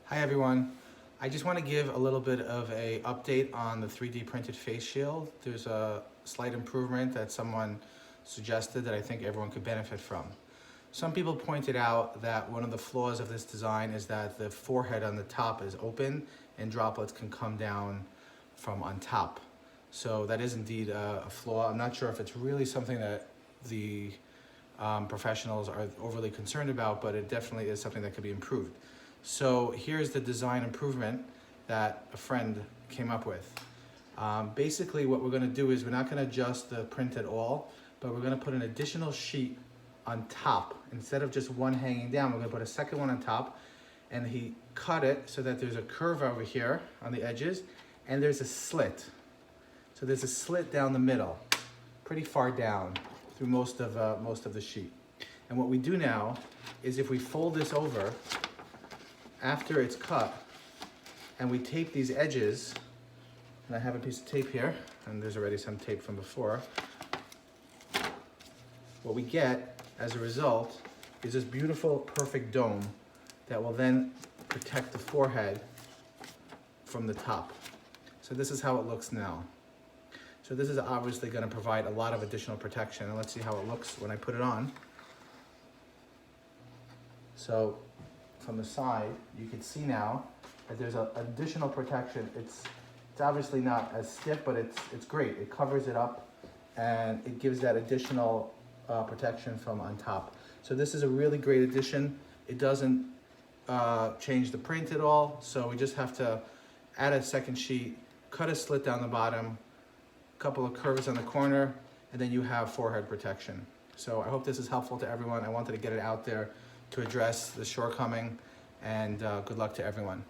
Hi everyone. I just want to give a little bit of a update on the 3D printed face shield. There's a slight improvement that someone suggested that I think everyone could benefit from. Some people pointed out that one of the flaws of this design is that the forehead on the top is open and droplets can come down from on top. So that is indeed a flaw. I'm not sure if it's really something that the professionals are overly concerned about, but it definitely is something that could be improved. So here's the design improvement that a friend came up with. Basically what we're going to do is we're not going to adjust the print at all, but we're going to put an additional sheet on top. Instead of just one hanging down, we're going to put a second one on top, and he cut it so that there's a curve over here on the edges and there's a slit. So there's a slit down the middle, pretty far down through most of the sheet. And what we do now is if we fold this over after it's cut and we tape these edges, and I have a piece of tape here and there's already some tape from before, what we get as a result is this beautiful perfect dome that will then protect the forehead from the top. So this is how it looks now. So this is obviously going to provide a lot of additional protection, and let's see how it looks when I put it on. So from the side, you can see now that there's an additional protection. It's obviously not as stiff, but it's great. It covers it up and it gives that additional protection from on top. So this is a really great addition. It doesn't change the print at all. So we just have to add a second sheet, cut a slit down the bottom, a couple of curves on the corner, and then you have forehead protection. So I hope this is helpful to everyone. I wanted to get it out there to address the shortcoming, and good luck to everyone.